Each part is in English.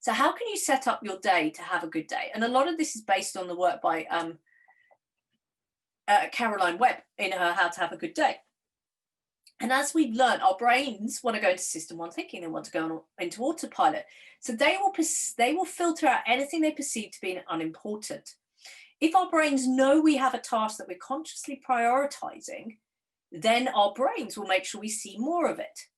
So how can you set up your day to have a good day? And a lot of this is based on the work by Caroline Webb in her How to Have a Good Day. And as we've learned, our brains want to go into system one thinking. They want to go into autopilot. So they will filter out anything they perceive to be unimportant. If our brains know we have a task that we're consciously prioritizing, then our brains will make sure we see more of it.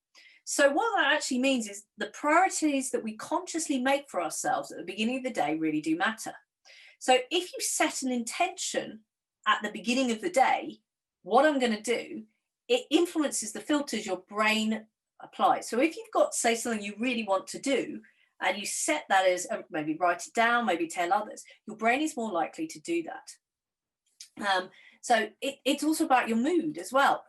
So what that actually means is the priorities that we consciously make for ourselves at the beginning of the day really do matter. So if you set an intention at the beginning of the day, what I'm going to do, it influences the filters your brain applies. So if you've got, say, something you really want to do, and you set that as, maybe write it down, maybe tell others, your brain is more likely to do that. So it's also about your mood as well.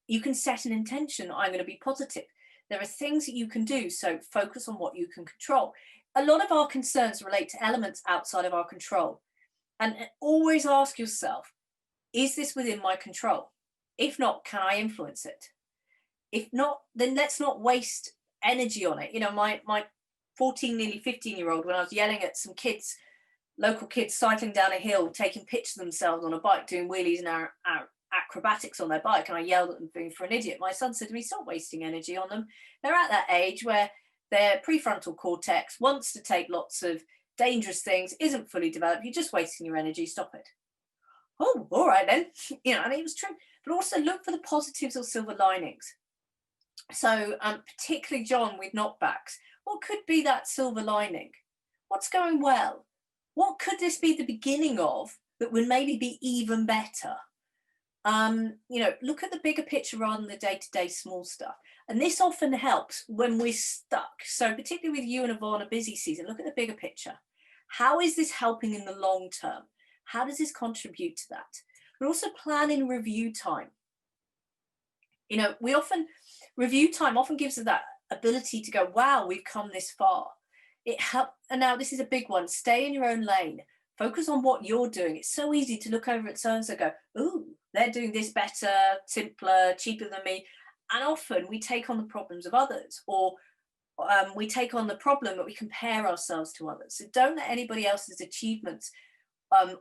You can set an intention, I'm going to be positive. There are things that you can do, so focus on what you can control. A lot of our concerns relate to elements outside of our control. And always ask yourself, is this within my control? If not, can I influence it? If not, then let's not waste energy on it. My 14, nearly 15-year-old, when I was yelling at some kids, local kids cycling down a hill, taking pictures of themselves on a bike, doing wheelies and acrobatics on their bike, and I yelled at them being for an idiot. My son said to me, stop wasting energy on them. They're at that age where their prefrontal cortex wants to take lots of dangerous things, isn't fully developed. You're just wasting your energy. Stop it. Oh, all right then. And it was true. But also look for the positives or silver linings. So particularly John with knockbacks, what could be that silver lining? What's going well? What could this be the beginning of that would maybe be even better? Look at the bigger picture rather than the day-to-day small stuff. And this often helps when we're stuck. So particularly with you and Yvonne, a busy season, look at the bigger picture. How is this helping in the long term? How does this contribute to that? But also plan in review time. Review time often gives us that ability to go, wow, we've come this far. And now this is a big one. Stay in your own lane. Focus on what you're doing. It's so easy to look over at so-and-so and go, ooh, they're doing this better, simpler, cheaper than me. And often we take on the problems of others, or we take on the problem that we compare ourselves to others. So don't let anybody else's achievements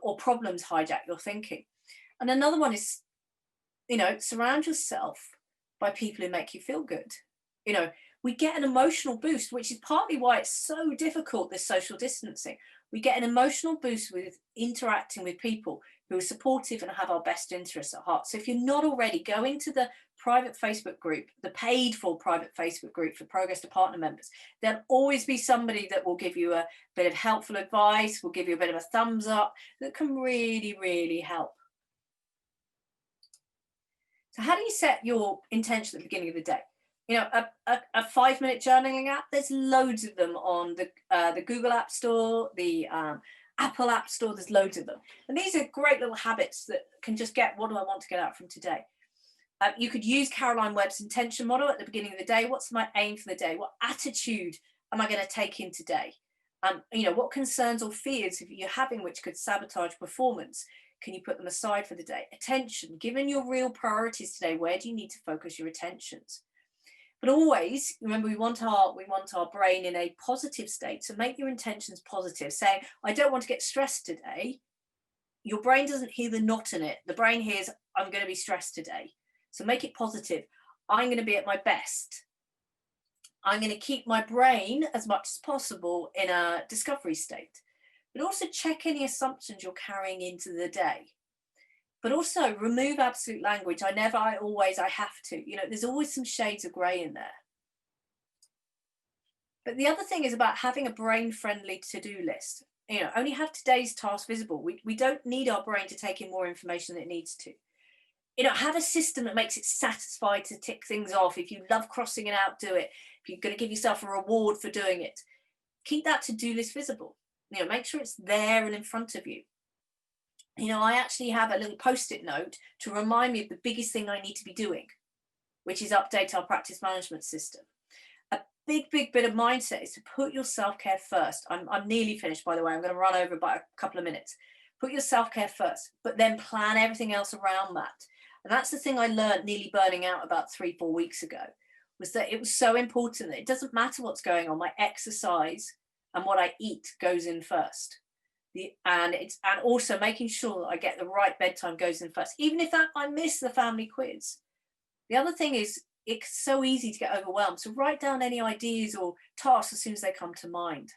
or problems hijack your thinking. And another one is, surround yourself by people who make you feel good. We get an emotional boost, which is partly why it's so difficult, this social distancing. We get an emotional boost with interacting with people who are supportive and have our best interests at heart. So if you're not already, go into the private Facebook group, the paid for private Facebook group for Progress to Partner members. There'll always be somebody that will give you a bit of helpful advice, will give you a bit of a thumbs up, that can really, really help. So how do you set your intention at the beginning of the day? A 5-minute journaling app, there's loads of them on the Google App Store, the Apple App Store, there's loads of them. And these are great little habits that can just get, what do I want to get out from today? You could use Caroline Webb's intention model at the beginning of the day. What's my aim for the day? What attitude am I going to take in today? What concerns or fears are you having which could sabotage performance? Can you put them aside for the day? Attention, given your real priorities today, where do you need to focus your attentions? But always remember, we want our brain in a positive state. So make your intentions positive. Saying, I don't want to get stressed today. Your brain doesn't hear the not in it. The brain hears, I'm going to be stressed today. So make it positive. I'm going to be at my best. I'm going to keep my brain as much as possible in a discovery state. But also check any assumptions you're carrying into the day. But also remove absolute language. I always, I have to. There's always some shades of grey in there. But the other thing is about having a brain-friendly to-do list. Only have today's task visible. We don't need our brain to take in more information than it needs to. Have a system that makes it satisfied to tick things off. If you love crossing it out, do it. If you're going to give yourself a reward for doing it, keep that to-do list visible. Make sure it's there and in front of you. I actually have a little post-it note to remind me of the biggest thing I need to be doing, which is update our practice management system. A big bit of mindset is to put your self-care first. I'm nearly finished, by the way. I'm going to run over by a couple of minutes. Put your self-care first, but then plan everything else around that. And that's the thing I learned nearly burning out about 3, 4 weeks ago, was that it was so important that it doesn't matter what's going on. My exercise and what I eat goes in first. And also making sure that I get the right bedtime goes in first, even if that I miss the family quiz. The other thing is, it's so easy to get overwhelmed. So write down any ideas or tasks as soon as they come to mind.